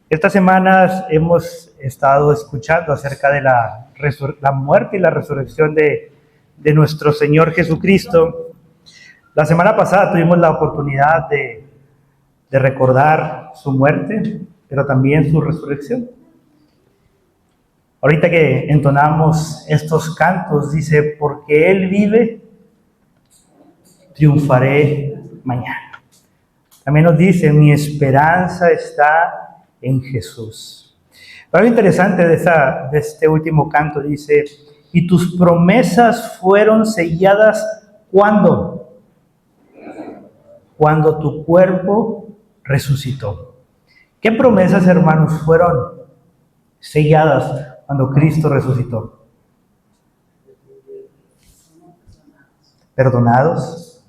Estas semanas hemos estado escuchando acerca de la muerte y la resurrección de nuestro Señor Jesucristo. La semana pasada tuvimos la oportunidad de recordar su muerte, pero también su resurrección. Ahorita que entonamos estos cantos, dice, porque Él vive, triunfaré mañana. También nos dice, mi esperanza está en Jesús. Pero lo interesante de este último canto dice, y tus promesas fueron selladas, ¿cuándo? Cuando tu cuerpo resucitó. ¿Qué promesas, hermanos, fueron selladas cuando Cristo resucitó? Perdonados,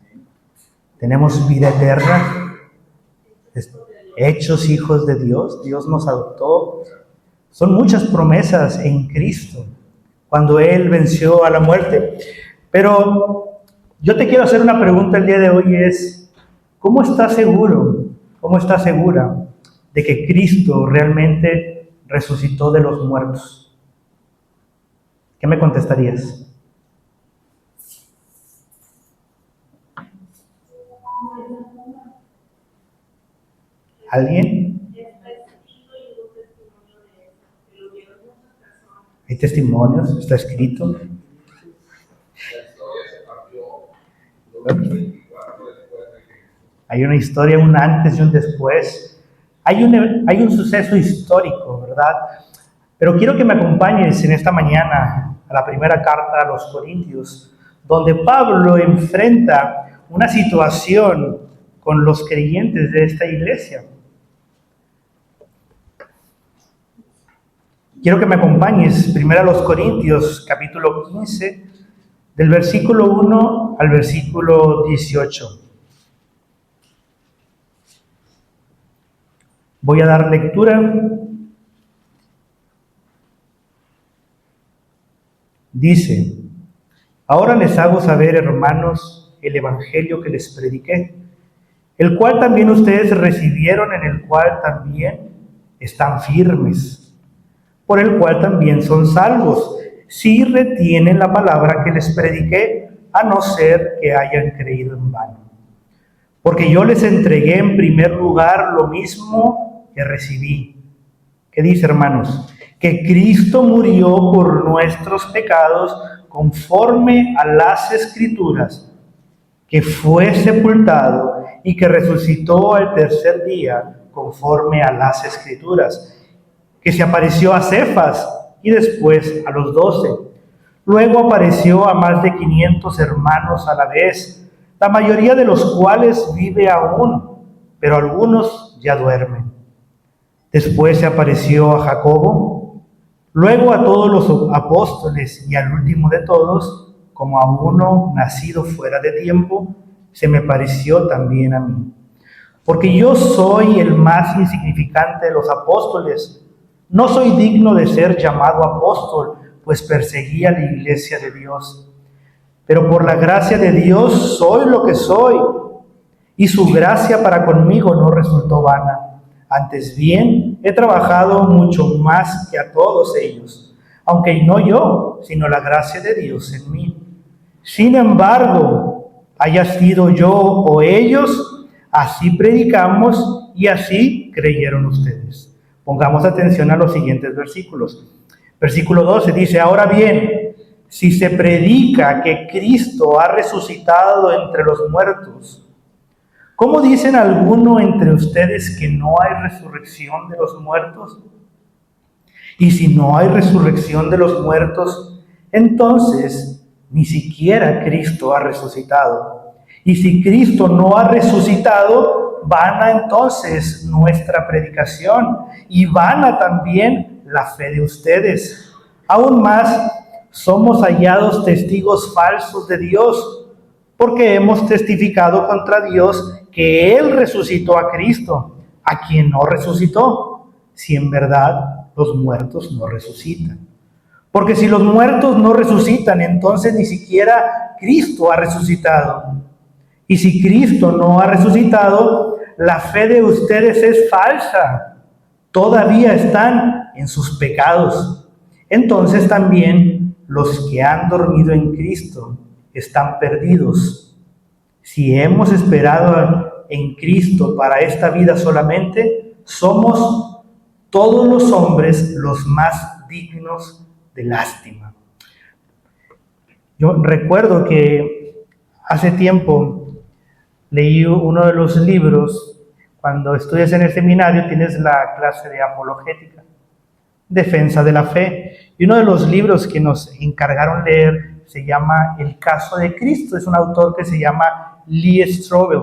tenemos vida eterna, hechos hijos de Dios, Dios nos adoptó. Son muchas promesas en Cristo, cuando Él venció a la muerte. Pero yo te quiero hacer una pregunta el día de hoy, es, ¿cómo estás seguro, cómo estás segura de que Cristo realmente resucitó de los muertos? ¿Qué me contestarías? ¿Alguien? ¿Hay testimonios? ¿Está escrito? Hay una historia, un antes y un después. Hay un suceso histórico, ¿verdad? Pero quiero que me acompañes en esta mañana a la primera carta a los Corintios, donde Pablo enfrenta una situación con los creyentes de esta iglesia. Quiero que me acompañes primero a los Corintios, capítulo 15, del versículo 1 al versículo 18. Voy a dar lectura. Dice, ahora les hago saber, hermanos, el evangelio que les prediqué, el cual también ustedes recibieron, en el cual también están firmes, por el cual también son salvos, si retienen la palabra que les prediqué, a no ser que hayan creído en vano. Porque yo les entregué en primer lugar lo mismo que recibí. ¿Qué dice, hermanos? Que Cristo murió por nuestros pecados conforme a las Escrituras, que fue sepultado y que resucitó al tercer día conforme a las Escrituras, que se apareció a Cefas y después a los 12. Luego apareció a más de 500 hermanos a la vez, la mayoría de los cuales vive aún, pero algunos ya duermen. Después se apareció a Jacobo, luego a todos los apóstoles y al último de todos, como a uno nacido fuera de tiempo, se me pareció también a mí. Porque yo soy el más insignificante de los apóstoles. No soy digno de ser llamado apóstol, pues perseguía la iglesia de Dios. Pero por la gracia de Dios soy lo que soy, y su gracia para conmigo no resultó vana. Antes bien, he trabajado mucho más que a todos ellos, aunque no yo, sino la gracia de Dios en mí. Sin embargo, haya sido yo o ellos, así predicamos y así creyeron ustedes. Pongamos atención a los siguientes versículos. Versículo 12 dice, ahora bien, si se predica que Cristo ha resucitado entre los muertos, ¿cómo dicen alguno entre ustedes que no hay resurrección de los muertos? Y si no hay resurrección de los muertos, entonces ni siquiera Cristo ha resucitado. Y si Cristo no ha resucitado, vana entonces nuestra predicación y vana también la fe de ustedes. Aún más, somos hallados testigos falsos de Dios, porque hemos testificado contra Dios que Él resucitó a Cristo, a quien no resucitó, si en verdad los muertos no resucitan. Porque si los muertos no resucitan, entonces ni siquiera Cristo ha resucitado. Y si Cristo no ha resucitado, la fe de ustedes es falsa. todavía están en sus pecados. Entonces también los que han dormido en Cristo están perdidos. Si hemos esperado en Cristo para esta vida solamente, somos todos los hombres los más dignos de lástima. Yo recuerdo que hace tiempo leí uno de los libros. Cuando estudias en el seminario tienes la clase de apologética, defensa de la fe, y uno de los libros que nos encargaron leer se llama El caso de Cristo. Es un autor que se llama Lee Strobel.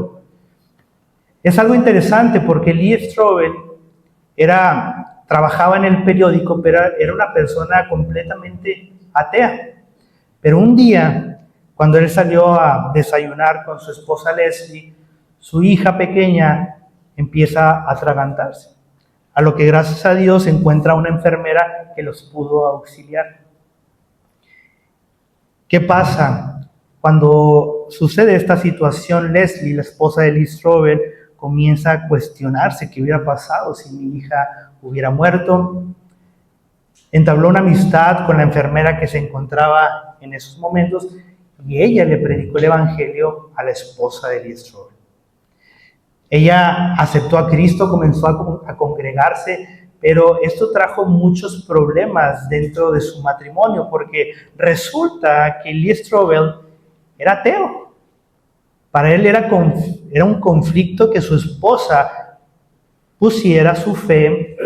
Es algo interesante porque Lee Strobel trabajaba en el periódico, pero era una persona completamente atea. Pero un día, cuando él salió a desayunar con su esposa Leslie, su hija pequeña empieza a atragantarse, a lo que gracias a Dios encuentra una enfermera que los pudo auxiliar. ¿Qué pasa? Cuando sucede esta situación, Leslie, la esposa de Lee Strobel, comienza a cuestionarse qué hubiera pasado si mi hija hubiera muerto. Entabló una amistad con la enfermera que se encontraba en esos momentos y ella le predicó el evangelio a la esposa de Lee Strobel. Ella aceptó a Cristo, comenzó a congregarse, pero esto trajo muchos problemas dentro de su matrimonio, porque resulta que Lee Strobel era ateo. Para él era un conflicto que su esposa pusiera su fe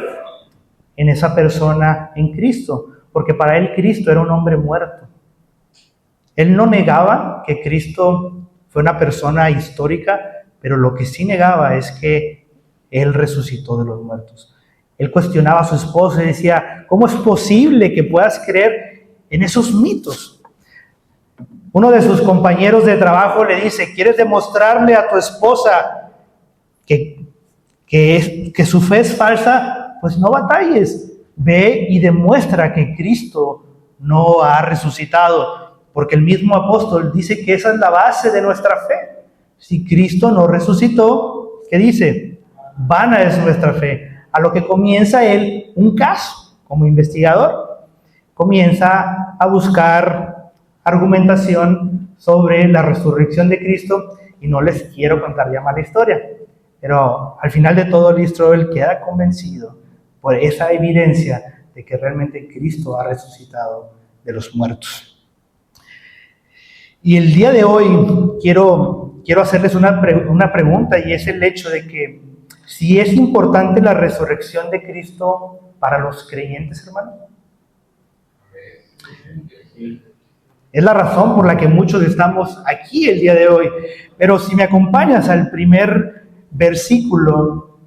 en esa persona, en Cristo, porque para él Cristo era un hombre muerto. Él no negaba que Cristo fue una persona histórica, pero lo que sí negaba es que Él resucitó de los muertos. Él cuestionaba a su esposa y decía, ¿cómo es posible que puedas creer en esos mitos? Uno de sus compañeros de trabajo le dice, ¿quieres demostrarle a tu esposa que su fe es falsa? Pues no batalles, ve y demuestra que Cristo no ha resucitado, porque el mismo apóstol dice que esa es la base de nuestra fe. Si Cristo no resucitó, ¿qué dice? Vana es nuestra fe. A lo que comienza él un caso como investigador. Comienza a buscar argumentación sobre la resurrección de Cristo y no les quiero contar ya más la historia. Pero al final de todo, Lee Strobel queda convencido por esa evidencia de que realmente Cristo ha resucitado de los muertos. Y el día de hoy quiero hacerles una pregunta, y es el hecho de que si es importante la resurrección de Cristo para los creyentes, hermanos. Es la razón por la que muchos estamos aquí el día de hoy. Pero si me acompañas al primer versículo,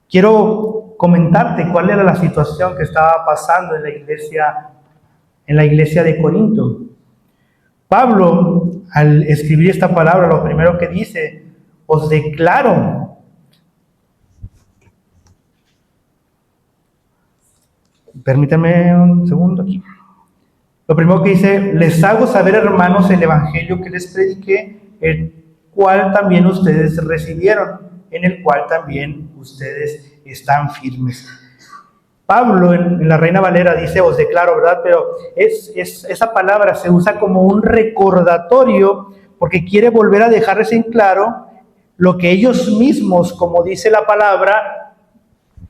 quiero comentarte cuál era la situación que estaba pasando en la iglesia de Corinto. Pablo, al escribir esta palabra, lo primero que dice, os declaro. Permítanme un segundo aquí. Lo primero que dice, les hago saber, hermanos, el evangelio que les prediqué, el cual también ustedes recibieron, en el cual también ustedes están firmes. Pablo en la Reina Valera dice, os declaro, ¿verdad? Pero esa palabra se usa como un recordatorio porque quiere volver a dejarles en claro lo que ellos mismos, como dice la palabra,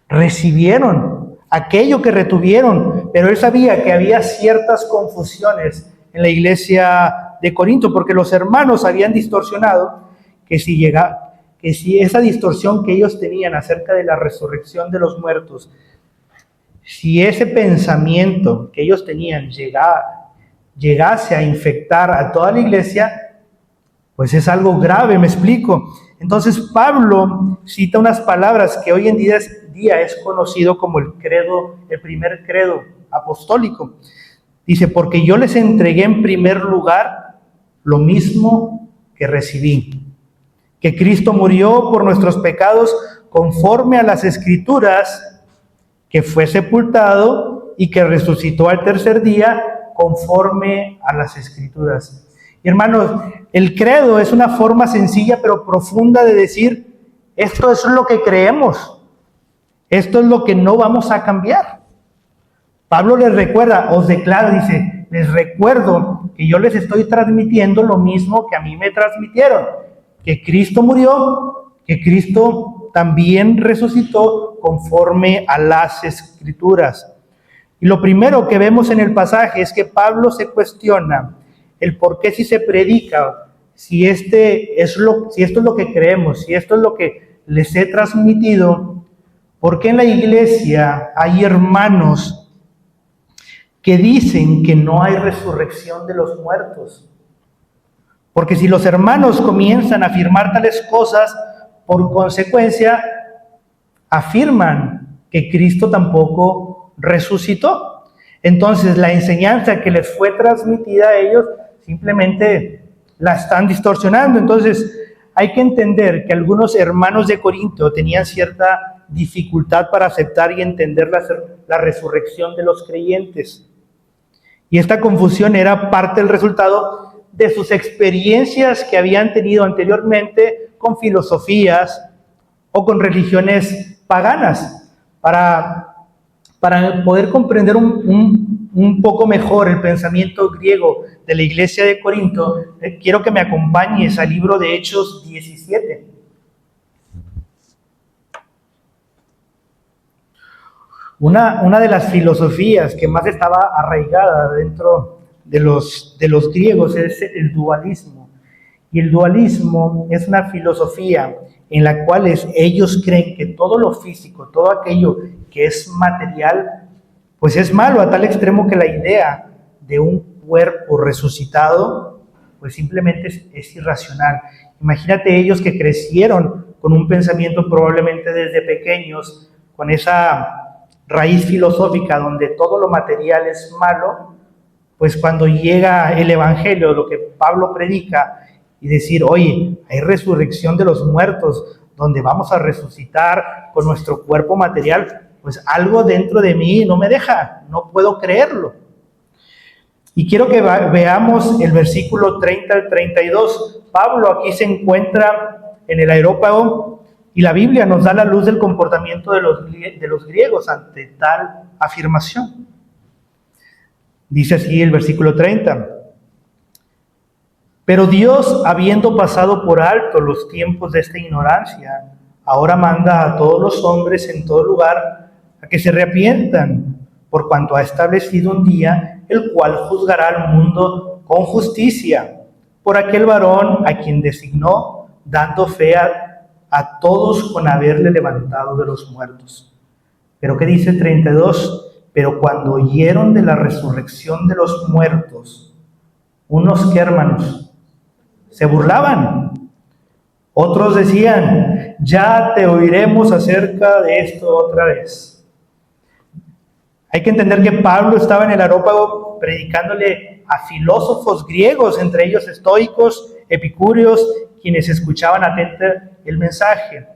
recibieron, aquello que retuvieron. Pero él sabía que había ciertas confusiones en la iglesia de Corinto porque los hermanos habían distorsionado que si esa distorsión que ellos tenían acerca de la resurrección de los muertos, si ese pensamiento que ellos tenían llegase a infectar a toda la iglesia, pues es algo grave, me explico. Entonces Pablo cita unas palabras que hoy en día es conocido como el primer credo apostólico. Dice, porque yo les entregué en primer lugar lo mismo que recibí, que Cristo murió por nuestros pecados conforme a las Escrituras, que fue sepultado y que resucitó al tercer día conforme a las Escrituras. Y hermanos, el credo es una forma sencilla pero profunda de decir, esto es lo que creemos. Esto es lo que no vamos a cambiar. Pablo les recuerda, os declara, dice, les recuerdo que yo les estoy transmitiendo lo mismo que a mí me transmitieron, que Cristo murió, que Cristo también resucitó conforme a las Escrituras. Y lo primero que vemos en el pasaje es que Pablo se cuestiona el por qué si se predica, si esto es lo que creemos, si esto es lo que les he transmitido, ¿por qué en la iglesia hay hermanos que dicen que no hay resurrección de los muertos? Porque si los hermanos comienzan a afirmar tales cosas, por consecuencia, afirman que Cristo tampoco resucitó. Entonces, la enseñanza que les fue transmitida a ellos, simplemente la están distorsionando. Entonces, hay que entender que algunos hermanos de Corinto tenían cierta dificultad para aceptar y entender la resurrección de los creyentes. Y esta confusión era parte del resultado de sus experiencias que habían tenido anteriormente con filosofías o con religiones paganas. Para poder comprender un poco mejor el pensamiento griego de la iglesia de Corinto, quiero que me acompañes al libro de Hechos 17. Una de las filosofías que más estaba arraigada dentro de los griegos es el dualismo. Y el dualismo es una filosofía en la cual ellos creen que todo lo físico, todo aquello que es material, pues es malo, a tal extremo que la idea de un cuerpo resucitado, pues simplemente es irracional. Imagínate ellos que crecieron con un pensamiento probablemente desde pequeños, con esa raíz filosófica donde todo lo material es malo, pues cuando llega el Evangelio, lo que Pablo predica, y decir, oye, hay resurrección de los muertos, donde vamos a resucitar con nuestro cuerpo material, pues algo dentro de mí no me deja, no puedo creerlo. Y quiero que veamos el versículo 30 al 32. Pablo aquí se encuentra en el Areópago y la Biblia nos da la luz del comportamiento de los griegos ante tal afirmación. Dice así el versículo 30. Pero Dios, habiendo pasado por alto los tiempos de esta ignorancia, ahora manda a todos los hombres en todo lugar a que se arrepientan, por cuanto ha establecido un día el cual juzgará al mundo con justicia, por aquel varón a quien designó, dando fe a todos con haberle levantado de los muertos. Pero ¿qué dice el 32? Pero cuando oyeron de la resurrección de los muertos, unos que hermanos se burlaban. Otros decían, ya te oiremos acerca de esto otra vez. Hay que entender que Pablo estaba en el Areópago predicándole a filósofos griegos, entre ellos estoicos, epicúreos, quienes escuchaban atentamente el mensaje.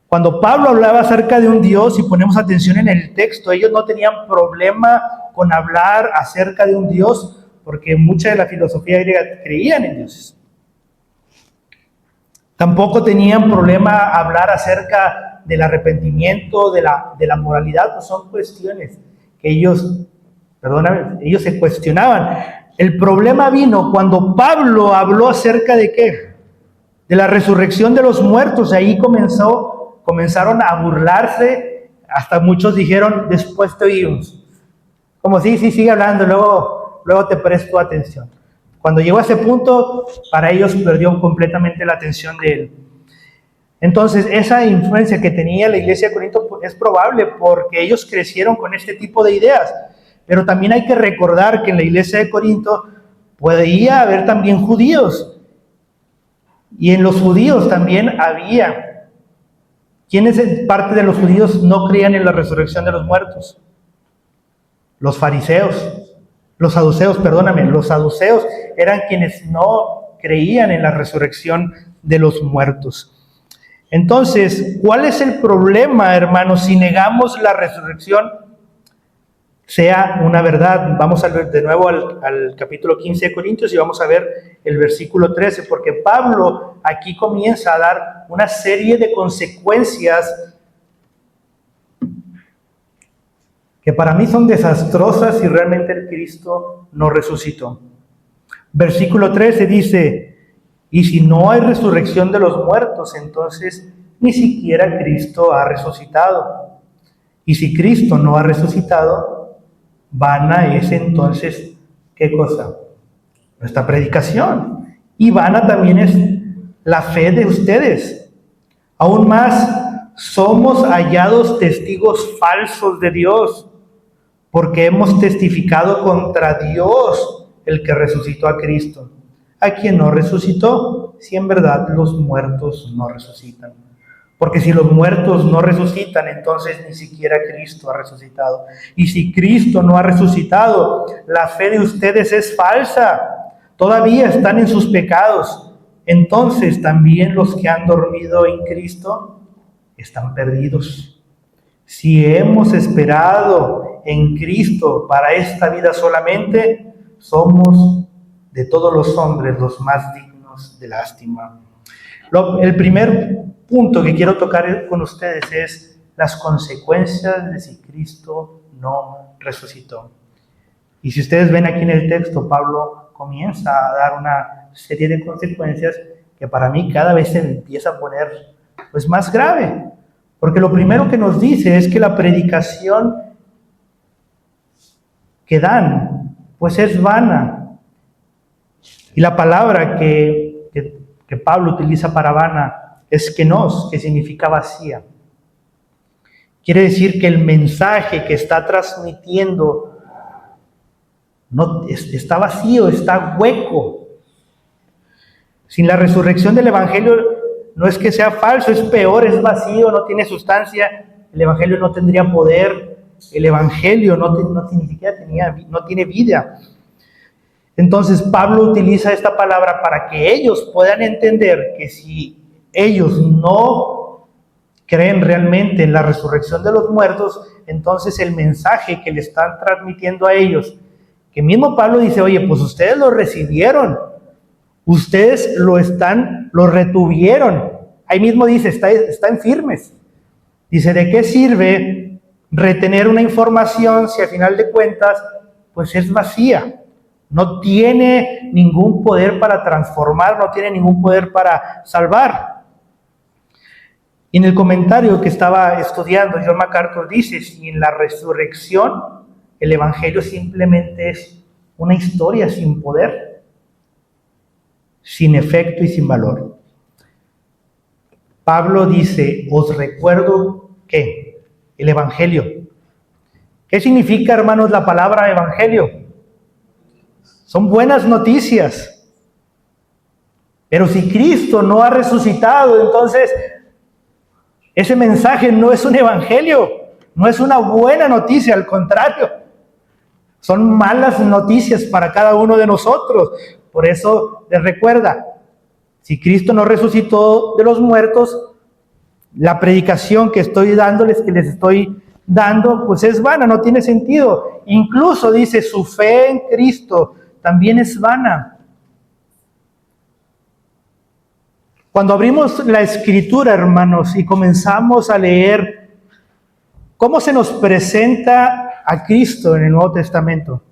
Cuando Pablo hablaba acerca de un Dios, y ponemos atención en el texto, ellos no tenían problema con hablar acerca de un Dios, porque mucha de la filosofía griega creían en dioses. Tampoco tenían problema hablar acerca del arrepentimiento, de la moralidad, pues son cuestiones que ellos se cuestionaban. El problema vino cuando Pablo habló acerca de ¿qué? De la resurrección de los muertos. Ahí comenzaron a burlarse, hasta muchos dijeron, después te oímos. Como sí, sigue hablando, luego te presto atención. Cuando llegó a ese punto, para ellos perdió completamente la atención de él. Entonces, esa influencia que tenía la iglesia de Corinto es probable porque ellos crecieron con este tipo de ideas. Pero también hay que recordar que en la iglesia de Corinto podía haber también judíos. Y en los judíos también había. ¿Quiénes parte de los judíos no creían en la resurrección de los muertos? Los fariseos. Los saduceos eran quienes no creían en la resurrección de los muertos. Entonces, ¿cuál es el problema, hermanos, si negamos la resurrección sea una verdad? Vamos a ver de nuevo al capítulo 15 de Corintios y vamos a ver el versículo 13, porque Pablo aquí comienza a dar una serie de consecuencias que para mí son desastrosas si realmente el Cristo no resucitó. Versículo 13 dice, y si no hay resurrección de los muertos, entonces ni siquiera Cristo ha resucitado. Y si Cristo no ha resucitado, vana es entonces, ¿qué cosa? Nuestra predicación. Y vana también es la fe de ustedes. Aún más, somos hallados testigos falsos de Dios, porque hemos testificado contra Dios, el que resucitó a Cristo, a quien no resucitó, si en verdad los muertos no resucitan. Porque si los muertos no resucitan, entonces ni siquiera Cristo ha resucitado. Y si Cristo no ha resucitado, la fe de ustedes es falsa. Todavía están en sus pecados. Entonces también los que han dormido en Cristo están perdidos. Si hemos esperado en Cristo para esta vida solamente, somos de todos los hombres los más dignos de lástima. El primer punto que quiero tocar con ustedes es las consecuencias de si Cristo no resucitó. Y si ustedes ven aquí en el texto, Pablo comienza a dar una serie de consecuencias que para mí cada vez se empieza a poner pues más grave. Porque lo primero que nos dice es que la predicación que dan pues es vana. Y la palabra que Pablo utiliza para vana es kenos, que significa vacía. Quiere decir que el mensaje que está transmitiendo está vacío, está hueco. Sin la resurrección del Evangelio no es que sea falso, es peor, es vacío, no tiene sustancia. El Evangelio no tendría poder, el Evangelio ni siquiera no tiene vida. Entonces Pablo utiliza esta palabra para que ellos puedan entender que si ellos no creen realmente en la resurrección de los muertos, entonces el mensaje que le están transmitiendo a ellos, que mismo Pablo dice, oye, pues ustedes lo recibieron, ustedes lo retuvieron. Ahí mismo dice, están firmes. Dice, ¿de qué sirve retener una información si al final de cuentas, pues es vacía? No tiene ningún poder para transformar, no tiene ningún poder para salvar. Y en el comentario que estaba estudiando, John MacArthur dice, si en la resurrección el Evangelio simplemente es una historia sin poder, sin efecto y sin valor. Pablo dice, os recuerdo que el Evangelio. ¿Qué significa, hermanos, la palabra Evangelio? Son buenas noticias. Pero si Cristo no ha resucitado, entonces ese mensaje no es un evangelio, no es una buena noticia, al contrario. Son malas noticias para cada uno de nosotros. Por eso les recuerda, si Cristo no resucitó de los muertos, la predicación que les estoy dando, pues es vana, no tiene sentido. Incluso dice, su fe en Cristo también es vana. Cuando abrimos la Escritura, hermanos, y comenzamos a leer cómo se nos presenta a Cristo en el Nuevo Testamento,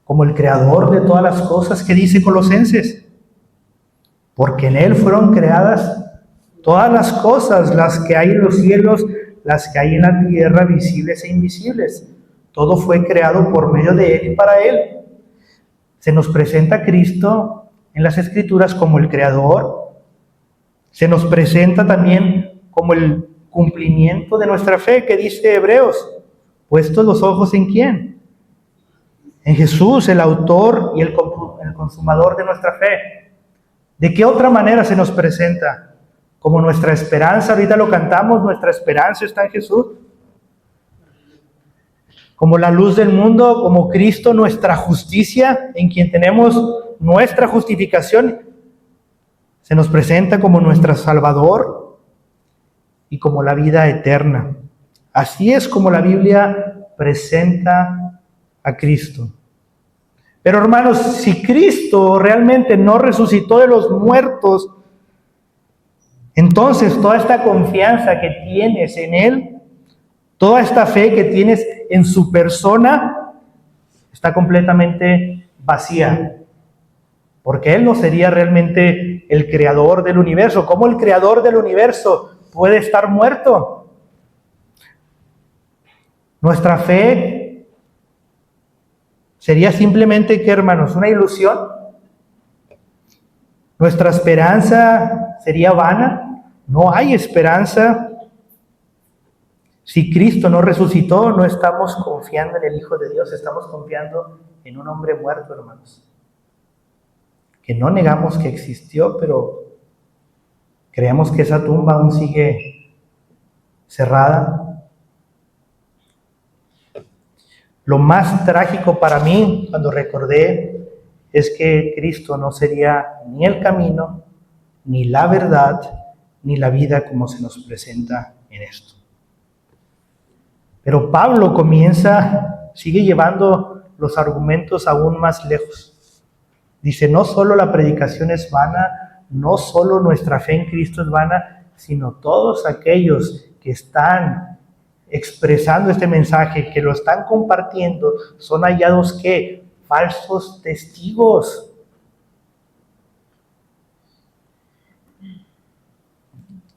como el creador de todas las cosas que dice Colosenses, porque en Él fueron creadas todas las cosas, las que hay en los cielos, las que hay en la tierra, visibles e invisibles. Todo fue creado por medio de Él y para Él. Se nos presenta a Cristo en las Escrituras como el Creador. Se nos presenta también como el cumplimiento de nuestra fe, que dice Hebreos, puestos los ojos ¿en quién? En Jesús, el autor y el consumador de nuestra fe. ¿De qué otra manera se nos presenta? Como nuestra esperanza, ahorita lo cantamos, nuestra esperanza está en Jesús. Como la luz del mundo, como Cristo, nuestra justicia, en quien tenemos nuestra justificación, se nos presenta como nuestro Salvador y como la vida eterna. Así es como la Biblia presenta a Cristo. Pero hermanos, si Cristo realmente no resucitó de los muertos, Entonces, toda esta confianza que tienes en Él, toda esta fe que tienes en su persona, está completamente vacía. Porque Él no sería realmente el creador del universo. ¿Cómo el creador del universo puede estar muerto? Nuestra fe sería simplemente, ¿qué, hermanos? ¿Una ilusión? ¿Nuestra esperanza sería vana? No hay esperanza. Si Cristo no resucitó, no estamos confiando en el Hijo de Dios, estamos confiando en un hombre muerto, hermanos. Que no negamos que existió, pero creemos que esa tumba aún sigue cerrada. Lo más trágico para mí, cuando recordé, es que Cristo no sería ni el camino, ni la verdad, ni la vida como se nos presenta en esto. Pero Pablo sigue llevando los argumentos aún más lejos. Dice, no solo la predicación es vana, no solo nuestra fe en Cristo es vana, sino todos aquellos que están expresando este mensaje, que lo están compartiendo, son hallados ¿qué? Falsos testigos.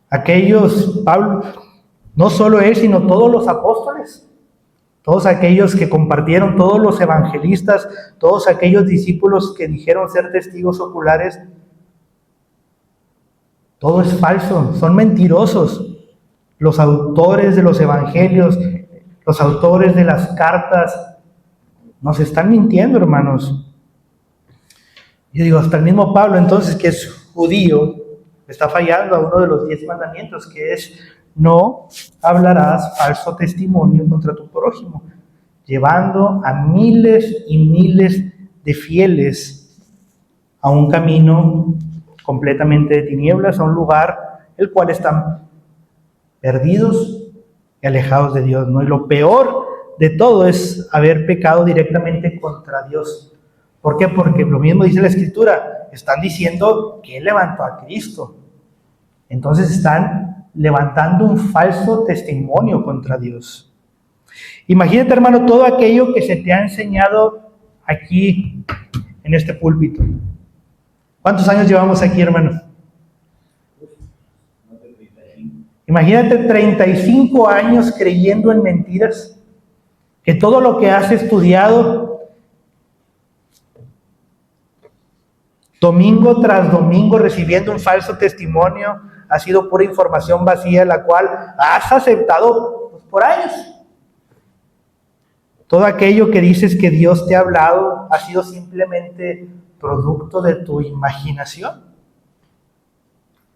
Aquellos, Pablo, no solo él, sino todos los apóstoles, todos aquellos que compartieron, todos los evangelistas, todos aquellos discípulos que dijeron ser testigos oculares, todo es falso, son mentirosos. Los autores de los evangelios, los autores de las cartas, nos están mintiendo, hermanos. Yo digo, hasta el mismo Pablo, entonces, que es judío, está fallando a uno de los 10 mandamientos, que es: no hablarás falso testimonio contra tu prójimo, llevando a miles y miles de fieles a un camino completamente de tinieblas, a un lugar el cual están perdidos y alejados de Dios, ¿no? Y lo peor de todo es haber pecado directamente contra Dios. ¿Por qué? Porque lo mismo dice la Escritura, están diciendo que Él levantó a Cristo. Entonces están levantando un falso testimonio contra Dios. Imagínate, hermano, todo aquello que se te ha enseñado aquí en este púlpito. ¿Cuántos años llevamos aquí, hermano? Imagínate 35 años creyendo en mentiras, que todo lo que has estudiado, domingo tras domingo, recibiendo un falso testimonio, ha sido pura información vacía, la cual has aceptado por años. Todo aquello que dices que Dios te ha hablado ha sido simplemente producto de tu imaginación.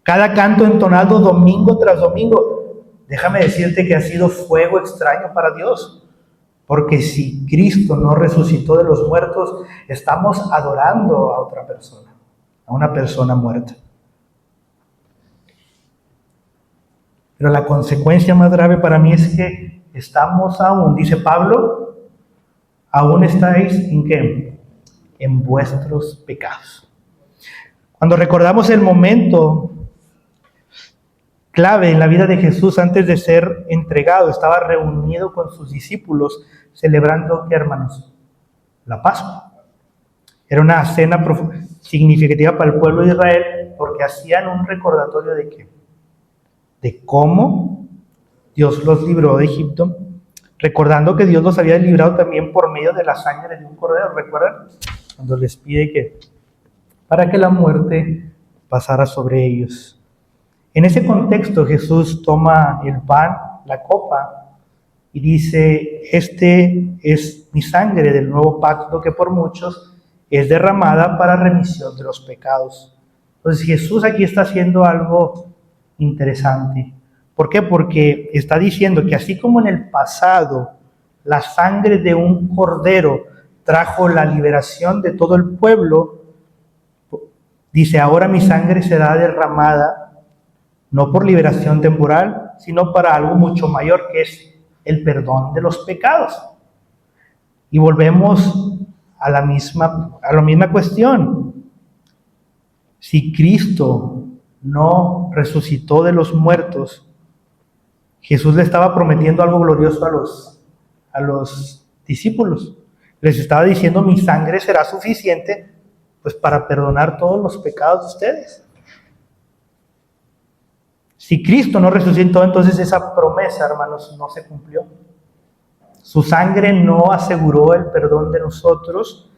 Cada canto entonado domingo tras domingo, déjame decirte que ha sido fuego extraño para Dios. Porque si Cristo no resucitó de los muertos, estamos adorando a otra persona, a una persona muerta. Pero la consecuencia más grave para mí es que estamos aún, dice Pablo, aún estáis ¿en qué? En vuestros pecados. Cuando recordamos el momento clave en la vida de Jesús antes de ser entregado, estaba reunido con sus discípulos celebrando, ¿qué, hermanos? La Pascua. Era una cena significativa para el pueblo de Israel porque hacían un recordatorio de ¿qué? De cómo Dios los libró de Egipto, recordando que Dios los había librado también por medio de la sangre de un cordero. ¿Recuerdan? Cuando les pide que para que la muerte pasara sobre ellos. En ese contexto Jesús toma el pan, la copa, y dice: este es mi sangre del nuevo pacto que por muchos es derramada para remisión de los pecados. Entonces Jesús aquí está haciendo algo interesante. ¿Por qué? Porque está diciendo que así como en el pasado la sangre de un cordero trajo la liberación de todo el pueblo, dice: ahora mi sangre será derramada no por liberación temporal, sino para algo mucho mayor, que es el perdón de los pecados. Y volvemos a la misma cuestión. Si Cristo no resucitó de los muertos, Jesús le estaba prometiendo algo glorioso a los discípulos. Les estaba diciendo: mi sangre será suficiente pues para perdonar todos los pecados de ustedes. Si Cristo no resucitó, entonces esa promesa, hermanos, no se cumplió. Su sangre no aseguró el perdón de nosotros.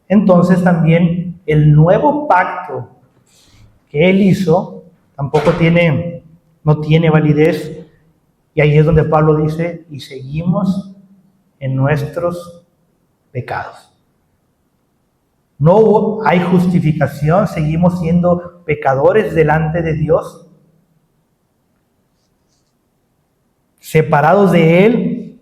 Entonces también el nuevo pacto que Él hizo tampoco no tiene validez. Y ahí es donde Pablo dice: y seguimos en nuestros pecados. No hay justificación, seguimos siendo pecadores delante de Dios, separados de Él.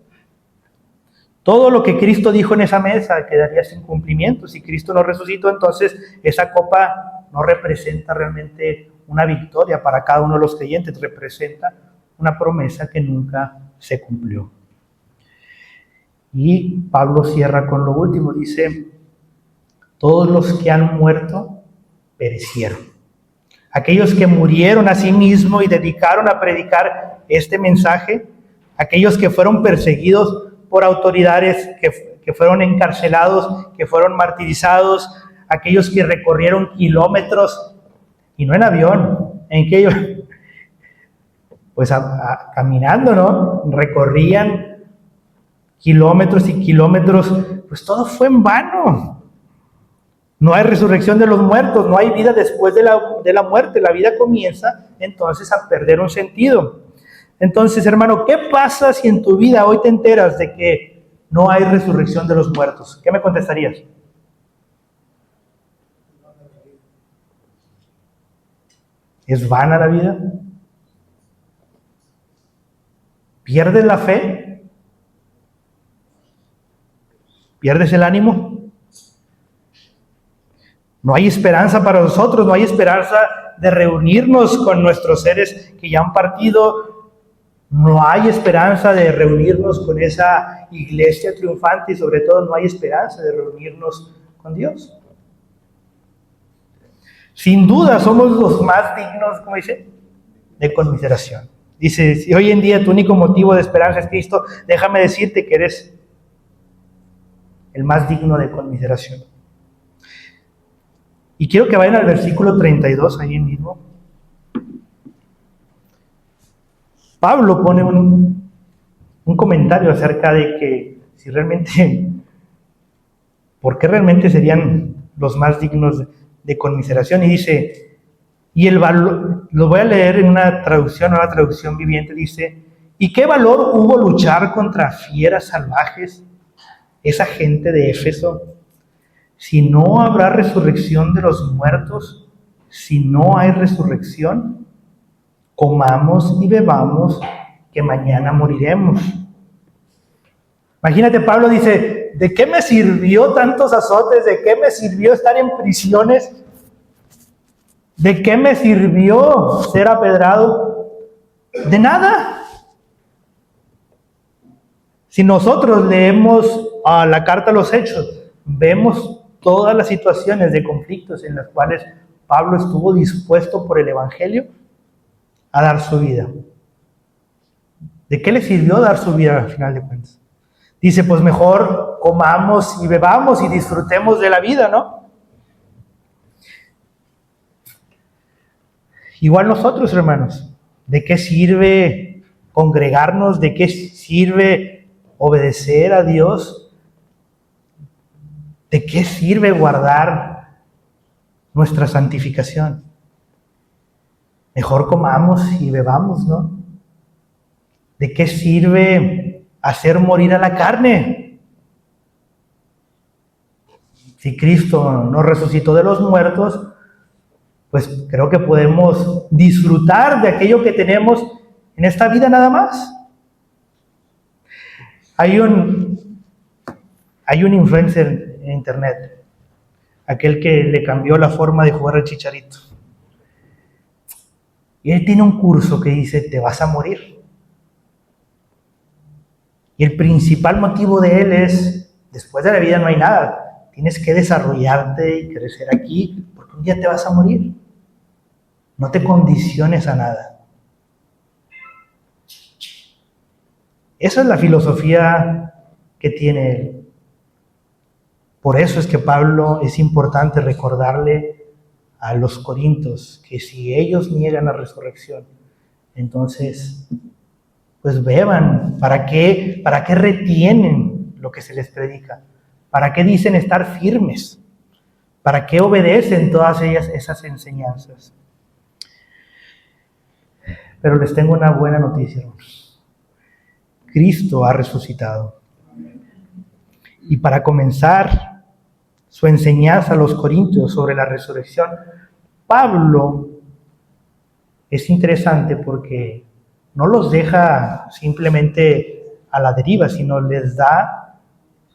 Todo lo que Cristo dijo en esa mesa quedaría sin cumplimiento. Si Cristo no resucitó, entonces esa copa no representa realmente una victoria para cada uno de los creyentes, representa una promesa que nunca se cumplió. Y Pablo cierra con lo último, dice: todos los que han muerto perecieron. Aquellos que murieron a sí mismos y dedicaron a predicar este mensaje, aquellos que fueron perseguidos por autoridades, que fueron encarcelados, que fueron martirizados, aquellos que recorrieron kilómetros, y no en avión, en que ellos, pues caminando, ¿no? Recorrían kilómetros y kilómetros, pues todo fue en vano. No hay resurrección de los muertos, no hay vida después de la muerte. La vida comienza entonces a perder un sentido. Entonces, hermano, ¿qué pasa si en tu vida hoy te enteras de que no hay resurrección de los muertos? ¿Qué me contestarías? ¿Es vana la vida? ¿Pierdes la fe? ¿Pierdes el ánimo? No hay esperanza para nosotros, no hay esperanza de reunirnos con nuestros seres que ya han partido. No hay esperanza de reunirnos con esa iglesia triunfante y sobre todo no hay esperanza de reunirnos con Dios. Sin duda somos los más dignos, ¿cómo dice?, de conmiseración. Dice: si hoy en día tu único motivo de esperanza es Cristo, déjame decirte que eres el más digno de conmiseración. Y quiero que vayan al versículo 32, ahí mismo. Pablo pone un comentario acerca de que si realmente, ¿por qué realmente serían los más dignos de conmiseración? Y dice, y el valor, lo voy a leer en una traducción viviente, dice: ¿y qué valor hubo luchar contra fieras salvajes, esa gente de Éfeso? Si no habrá resurrección de los muertos, si no hay resurrección, comamos y bebamos, que mañana moriremos. Imagínate, Pablo dice: ¿de qué me sirvió tantos azotes? ¿De qué me sirvió estar en prisiones? ¿De qué me sirvió ser apedrado? De nada. Si nosotros leemos la carta a los Hechos, vemos todas las situaciones de conflictos en las cuales Pablo estuvo dispuesto por el Evangelio a dar su vida. ¿De qué le sirvió dar su vida al final de cuentas? Dice: pues mejor comamos y bebamos y disfrutemos de la vida, ¿no? Igual nosotros, hermanos, ¿de qué sirve congregarnos? ¿De qué sirve obedecer a Dios? ¿De qué sirve guardar nuestra santificación? Mejor comamos y bebamos, ¿no? ¿De qué sirve hacer morir a la carne? Si Cristo no resucitó de los muertos, pues creo que podemos disfrutar de aquello que tenemos en esta vida nada más. Hay un influencer en internet, aquel que le cambió la forma de jugar al Chicharito. Y él tiene un curso que dice: te vas a morir. Y el principal motivo de él es: después de la vida no hay nada. Tienes que desarrollarte y crecer aquí, porque un día te vas a morir. No te condiciones a nada. Esa es la filosofía que tiene él. Por eso es que Pablo es importante recordarle a los corintios que si ellos niegan la resurrección, entonces, pues beban. ¿Para qué retienen lo que se les predica? ¿Para qué dicen estar firmes? ¿Para qué obedecen todas esas enseñanzas? Pero les tengo una buena noticia, hermanos. Cristo ha resucitado. Y para comenzar su enseñanza a los corintios sobre la resurrección, Pablo es interesante porque no los deja simplemente a la deriva, sino les da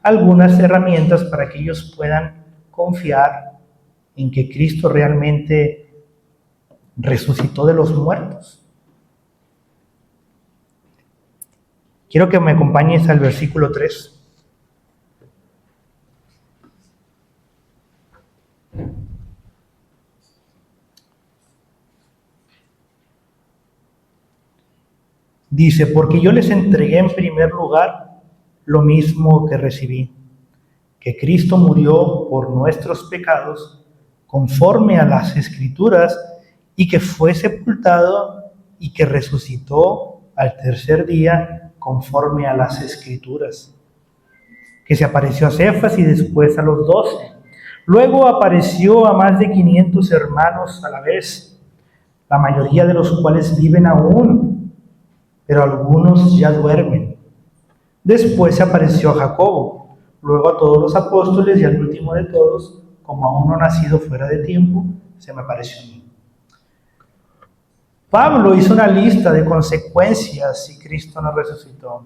algunas herramientas para que ellos puedan confiar en que Cristo realmente resucitó de los muertos. Quiero que me acompañes al versículo 3. Dice, porque yo les entregué en primer lugar lo mismo que recibí, que Cristo murió por nuestros pecados conforme a las Escrituras y que fue sepultado y que resucitó al tercer día conforme a las Escrituras, que se apareció a Cefas y después a los 12. Luego apareció a más de 500 hermanos a la vez, la mayoría de los cuales viven aún, pero algunos ya duermen. Después se apareció a Jacobo, luego a todos los apóstoles y al último de todos, como a uno nacido fuera de tiempo, se me apareció a mí. Pablo hizo una lista de consecuencias si Cristo no resucitó,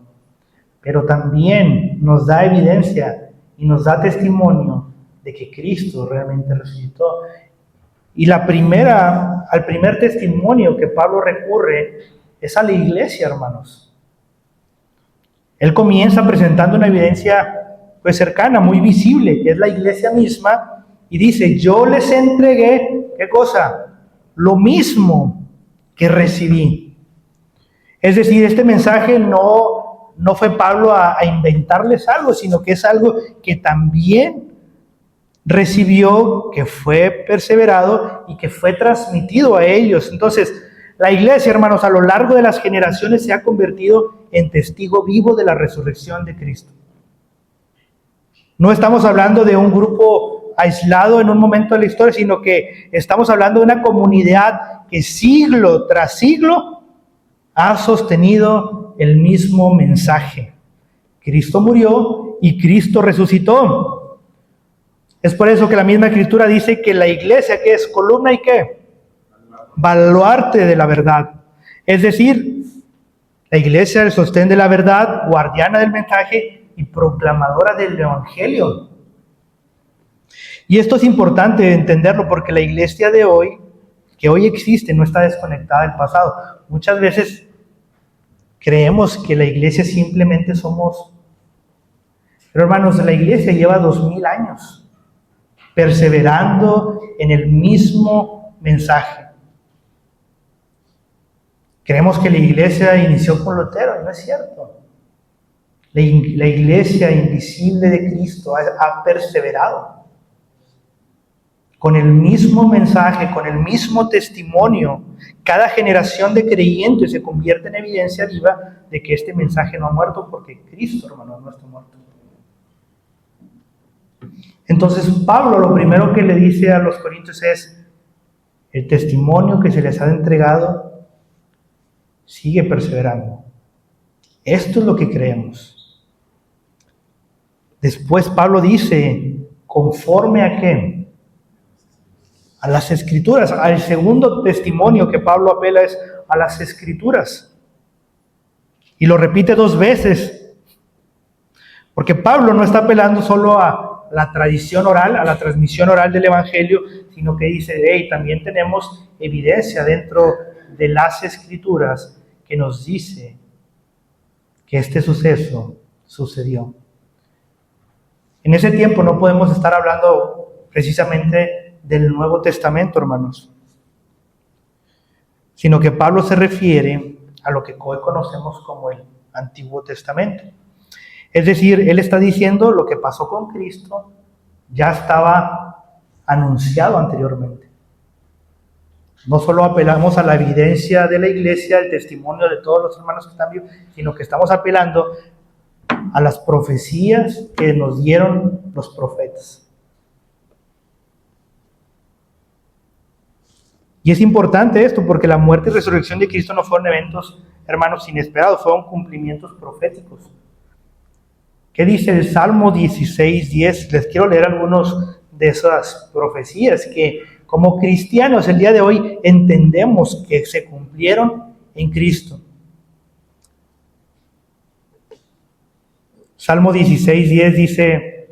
pero también nos da evidencia y nos da testimonio de que Cristo realmente resucitó. Y al primer testimonio que Pablo recurre es a la iglesia, hermanos. Él comienza presentando una evidencia pues cercana, muy visible, que es la iglesia misma, y dice, yo les entregué, ¿qué cosa? Lo mismo que recibí. Es decir, este mensaje no fue Pablo a inventarles algo, sino que es algo que también recibió, que fue perseverado y que fue transmitido a ellos. Entonces, la iglesia, hermanos, a lo largo de las generaciones se ha convertido en testigo vivo de la resurrección de Cristo. No estamos hablando de un grupo aislado en un momento de la historia, sino que estamos hablando de una comunidad que siglo tras siglo ha sostenido el mismo mensaje. Cristo murió y Cristo resucitó. Es por eso que la misma Escritura dice que la iglesia, que es columna y qué, baluarte de la verdad. Es decir, la iglesia, el sostén de la verdad, guardiana del mensaje y proclamadora del evangelio. Y esto es importante entenderlo porque la iglesia de hoy, que hoy existe, no está desconectada del pasado. Muchas veces creemos que la iglesia simplemente somos... Pero hermanos, la iglesia lleva 2000 años perseverando en el mismo mensaje. Creemos que la iglesia inició con Lutero, y no es cierto. La iglesia invisible de Cristo ha perseverado con el mismo mensaje, con el mismo testimonio. Cada generación de creyentes se convierte en evidencia viva de que este mensaje no ha muerto, porque Cristo, hermano, no está muerto. Entonces Pablo lo primero que le dice a los corintios es, el testimonio que se les ha entregado sigue perseverando. Esto es lo que creemos. Después Pablo dice, ¿conforme a qué? A las Escrituras. Al segundo testimonio que Pablo apela es a las Escrituras. Y lo repite 2 veces. Porque Pablo no está apelando solo a la tradición oral, a la transmisión oral del Evangelio, sino que dice, hey, también tenemos evidencia dentro de las Escrituras que nos dice que este suceso sucedió. En ese tiempo no podemos estar hablando precisamente del Nuevo Testamento, hermanos. sino que Pablo se refiere a lo que hoy conocemos como el Antiguo Testamento. Es decir, él está diciendo lo que pasó con Cristo ya estaba anunciado anteriormente. No solo apelamos a la evidencia de la iglesia, el testimonio de todos los hermanos que están vivos, sino que estamos apelando a las profecías que nos dieron los profetas. Y es importante esto porque la muerte y resurrección de Cristo no fueron eventos, hermanos, inesperados, fueron cumplimientos proféticos. ¿Qué dice el Salmo 16:10? Les quiero leer algunos de esas profecías que como cristianos el día de hoy entendemos que se cumplieron en Cristo. Salmo 16:10 dice: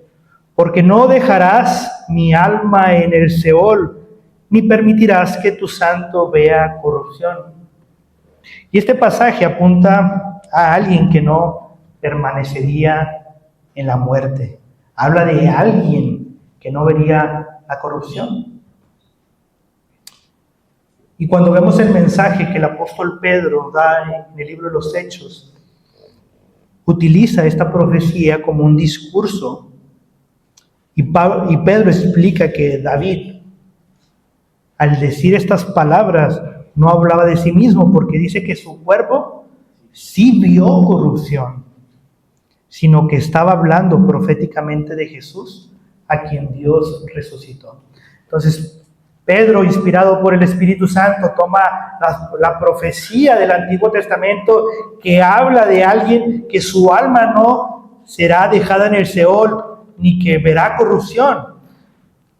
porque no dejarás mi alma en el Seol, ni permitirás que tu santo vea corrupción. Y este pasaje apunta a alguien que no permanecería en la muerte. Habla de alguien que no vería la corrupción. Y cuando vemos el mensaje que el apóstol Pedro da en el libro de los Hechos, utiliza esta profecía como un discurso. Y Pedro explica que David, al decir estas palabras, no hablaba de sí mismo, porque dice que su cuerpo sí vio corrupción, sino que estaba hablando proféticamente de Jesús, a quien Dios resucitó. Entonces, Pedro, inspirado por el Espíritu Santo, toma la profecía del Antiguo Testamento que habla de alguien que su alma no será dejada en el Seol, ni que verá corrupción.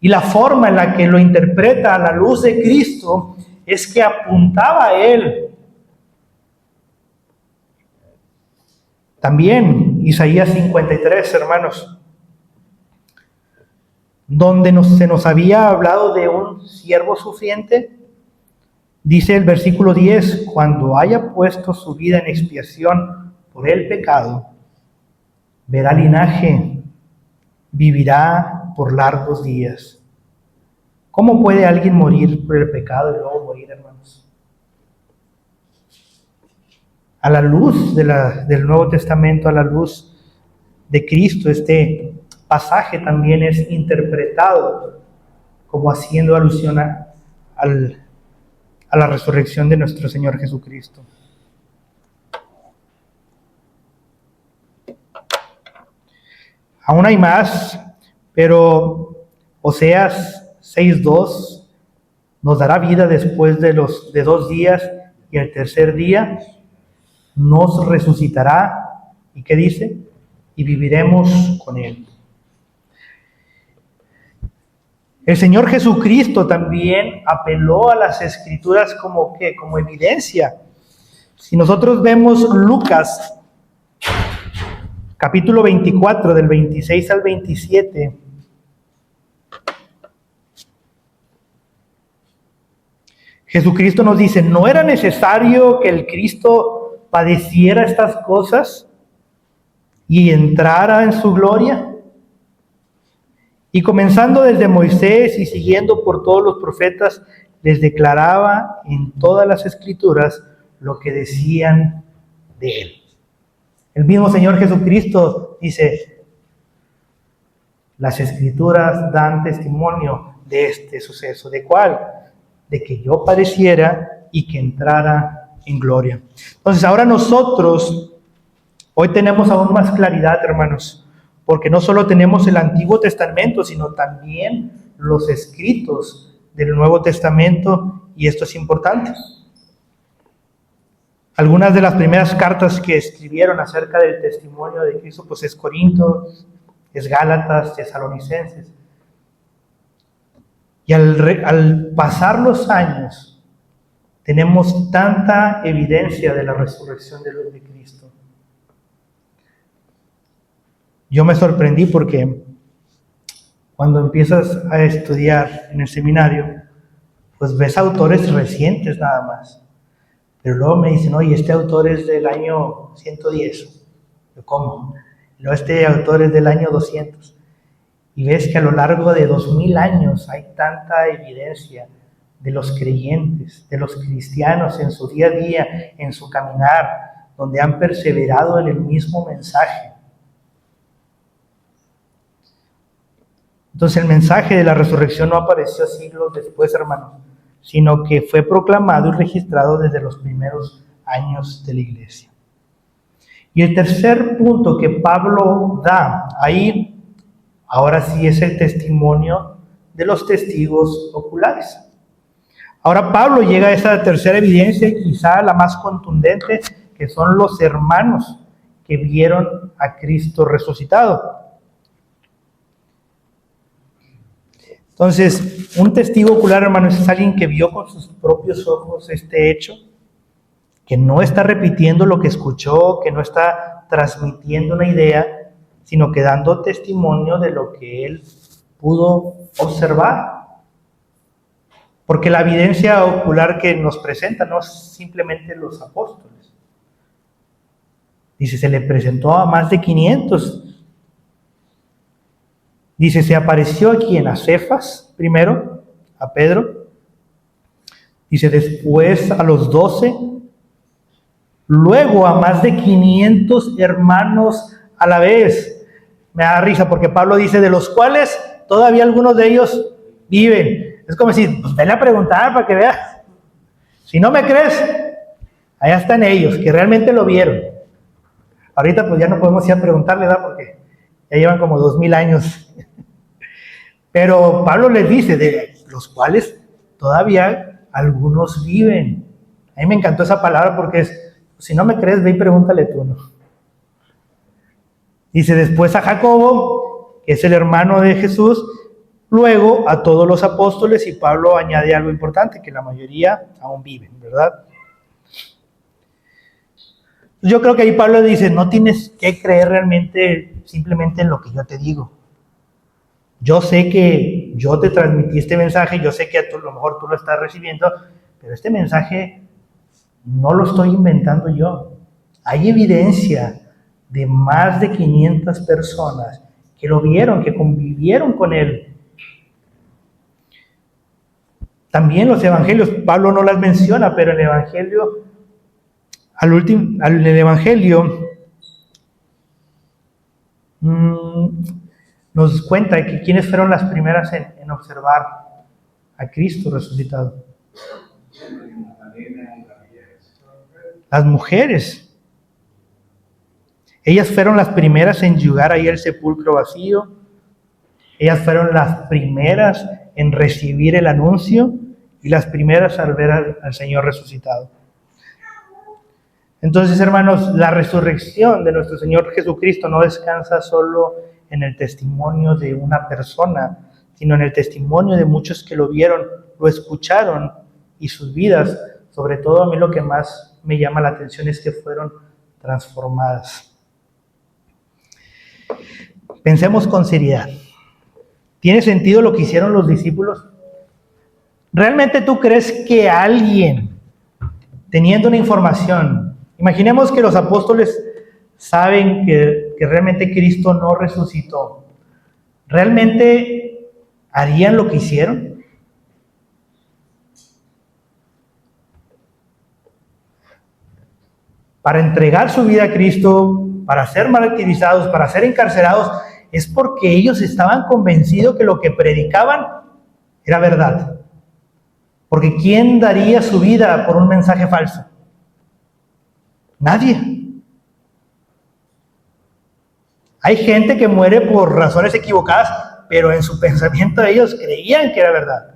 Y la forma en la que lo interpreta a la luz de Cristo es que apuntaba a Él. También Isaías 53, hermanos, donde se nos había hablado de un siervo sufriente, dice el versículo 10, cuando haya puesto su vida en expiación por el pecado, verá linaje, vivirá por largos días. ¿Cómo puede alguien morir por el pecado y luego morir, hermanos? A la luz del Nuevo Testamento, a la luz de Cristo, este pasaje también es interpretado como haciendo alusión a la resurrección de nuestro Señor Jesucristo. Aún hay más, pero Oseas 6:2 nos dará vida después de 2 días, y el tercer día nos resucitará. ¿Y qué dice? Y viviremos con Él. El Señor Jesucristo también apeló a las Escrituras como evidencia. Si nosotros vemos Lucas, capítulo 24, del 26 al 27, Jesucristo nos dice, ¿no era necesario que el Cristo padeciera estas cosas y entrara en su gloria? Y comenzando desde Moisés y siguiendo por todos los profetas, les declaraba en todas las Escrituras lo que decían de Él. El mismo Señor Jesucristo dice, las Escrituras dan testimonio de este suceso. ¿De cuál? De que yo padeciera y que entrara en gloria. Entonces ahora nosotros, hoy tenemos aún más claridad, hermanos, porque no solo tenemos el Antiguo Testamento, sino también los escritos del Nuevo Testamento, y esto es importante. Algunas de las primeras cartas que escribieron acerca del testimonio de Cristo, pues es Corinto, es Gálatas, Tesalonicenses. Y al pasar los años, tenemos tanta evidencia de la resurrección de Cristo. Yo me sorprendí porque cuando empiezas a estudiar en el seminario, pues ves autores recientes nada más. Pero luego me dicen, oye, este autor es del año 110. Yo, ¿cómo? No, este autor es del año 200. Y ves que a lo largo de 2000 años hay tanta evidencia de los creyentes, de los cristianos en su día a día, en su caminar, donde han perseverado en el mismo mensaje. Entonces el mensaje de la resurrección no apareció siglos después, hermanos, sino que fue proclamado y registrado desde los primeros años de la iglesia. Y el tercer punto que Pablo da ahí, ahora sí, es el testimonio de los testigos oculares. Ahora Pablo llega a esa tercera evidencia, y quizá la más contundente, que son los hermanos que vieron a Cristo resucitado. Entonces, un testigo ocular, hermanos, es alguien que vio con sus propios ojos este hecho, que no está repitiendo lo que escuchó, que no está transmitiendo una idea, sino que dando testimonio de lo que él pudo observar. Porque la evidencia ocular que nos presenta no es simplemente los apóstoles. Dice, se le presentó a más de 500. Dice, se apareció a quien, a Cefas primero, a Pedro. Dice, después a los 12. Luego a más de 500 hermanos a la vez. Me da risa porque Pablo dice, de los cuales todavía algunos de ellos viven. Es como decir, pues venle a preguntar para que veas. Si no me crees, allá están ellos, que realmente lo vieron. Ahorita pues ya no podemos ir a preguntarle, ¿verdad? Porque ya llevan como 2000 años. Pero Pablo les dice, de los cuales todavía algunos viven. A mí me encantó esa palabra porque es, si no me crees, ve y pregúntale tú, ¿no? Dice después a Jacobo, que es el hermano de Jesús, luego a todos los apóstoles, y Pablo añade algo importante, que la mayoría aún viven, ¿verdad? Yo creo que ahí Pablo dice, no tienes que creer realmente simplemente en lo que yo te digo. Yo sé que yo te transmití este mensaje, yo sé que a lo mejor tú lo estás recibiendo, pero este mensaje no lo estoy inventando yo. Hay evidencia de más de 500 personas que lo vieron, que convivieron con él. También los evangelios, Pablo no las menciona, pero el evangelio, el evangelio nos cuenta que quiénes fueron las primeras en observar a Cristo resucitado. Las mujeres. Ellas fueron las primeras en llegar ahí al sepulcro vacío. Ellas fueron las primeras en recibir el anuncio y las primeras al ver al Señor resucitado. Entonces, hermanos, la resurrección de nuestro Señor Jesucristo no descansa solo en el testimonio de una persona, sino en el testimonio de muchos que lo vieron, lo escucharon, y sus vidas, sobre todo a mí lo que más me llama la atención es que fueron transformadas. Pensemos con seriedad. ¿Tiene sentido lo que hicieron los discípulos? ¿Realmente tú crees que alguien, teniendo una información, imaginemos que los apóstoles saben que realmente Cristo no resucitó, ¿realmente harían lo que hicieron? Para entregar su vida a Cristo, para ser martirizados, para ser encarcelados, es porque ellos estaban convencidos que lo que predicaban era verdad. Porque ¿quién daría su vida por un mensaje falso? Nadie. Hay gente que muere por razones equivocadas, pero en su pensamiento ellos creían que era verdad.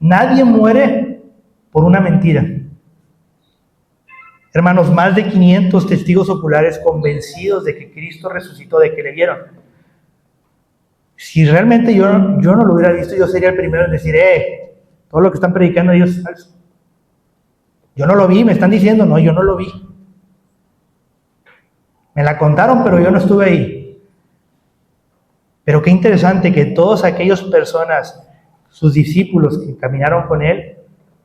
Nadie muere por una mentira. Hermanos, más de 500 testigos oculares convencidos de que Cristo resucitó, de que le vieron. Si realmente yo no lo hubiera visto, yo sería el primero en decir, todo lo que están predicando ellos es falso. Yo no lo vi, me están diciendo, no, yo no lo vi. Me la contaron, pero yo no estuve ahí. Pero qué interesante que todas aquellas personas, sus discípulos que caminaron con él,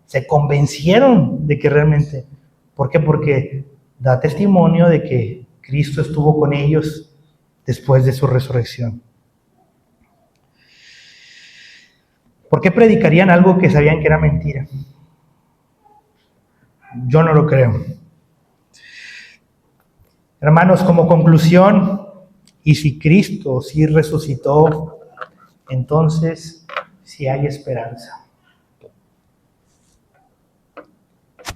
se convencieron de que realmente... ¿Por qué? Porque da testimonio de que Cristo estuvo con ellos después de su resurrección. ¿Por qué predicarían algo que sabían que era mentira? Yo no lo creo. Hermanos, como conclusión, y si Cristo sí resucitó, entonces sí hay esperanza.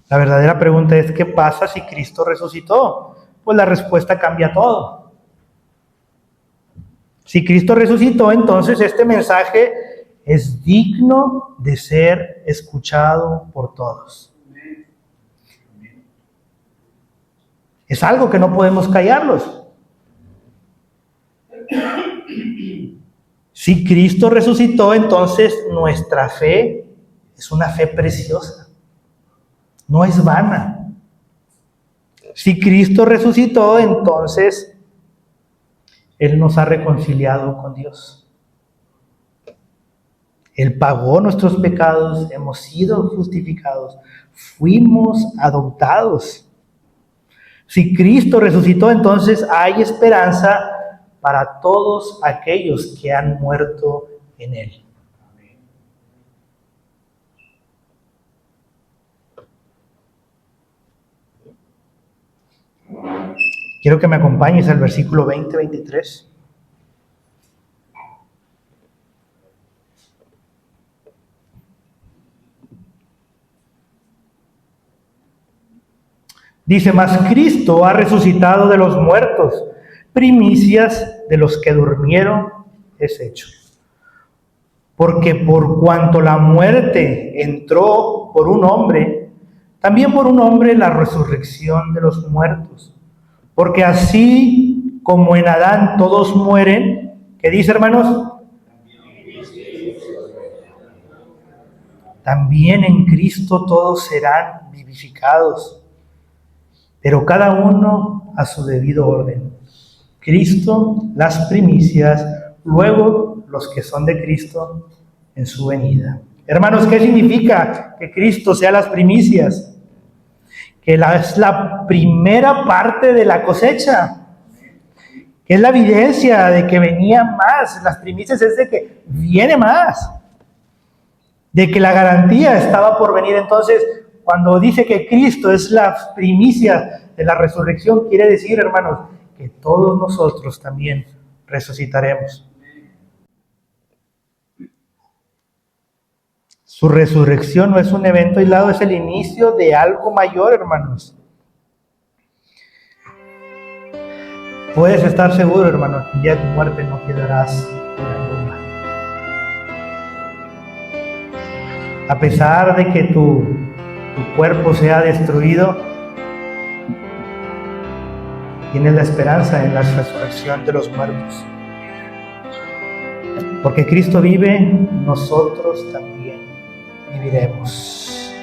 La verdadera pregunta es, ¿qué pasa si Cristo resucitó? Pues la respuesta cambia todo. Si Cristo resucitó, entonces este mensaje es digno de ser escuchado por todos. Es algo que no podemos callarlos. Si Cristo resucitó, entonces nuestra fe es una fe preciosa. No es vana. Si Cristo resucitó, entonces Él nos ha reconciliado con Dios. Él pagó nuestros pecados, hemos sido justificados, fuimos adoptados. Si Cristo resucitó, entonces hay esperanza para todos aquellos que han muerto en Él. Quiero que me acompañes al versículo 20-23. Dice, mas Cristo ha resucitado de los muertos, primicias de los que durmieron es hecho. Porque por cuanto la muerte entró por un hombre, también por un hombre la resurrección de los muertos. Porque así como en Adán todos mueren, ¿qué dice, hermanos? También en Cristo todos serán vivificados, pero cada uno a su debido orden. Cristo, las primicias, luego los que son de Cristo en su venida. Hermanos, ¿qué significa que Cristo sea las primicias? Que es la primera parte de la cosecha, que es la evidencia de que venía más. Las primicias es de que viene más, de que la garantía estaba por venir. Entonces, cuando dice que Cristo es la primicia de la resurrección, quiere decir, hermanos, que todos nosotros también resucitaremos. Su resurrección no es un evento aislado, es el inicio de algo mayor, hermanos. Puedes estar seguro, hermano, que el día de tu muerte no quedarás en la tumba. A pesar de que tu cuerpo sea destruido, tienes la esperanza en la resurrección de los muertos. Porque Cristo vive, nosotros también viviremos.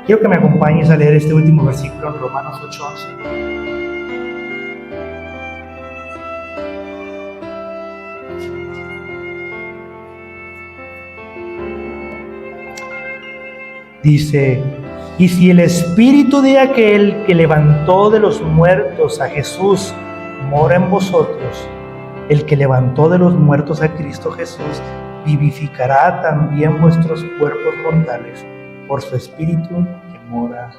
Quiero que me acompañes a leer este último versículo en Romanos 8:11. Dice, y si el espíritu de aquel que levantó de los muertos a Jesús mora en vosotros, el que levantó de los muertos a Cristo Jesús vivificará también vuestros cuerpos mortales por su espíritu que mora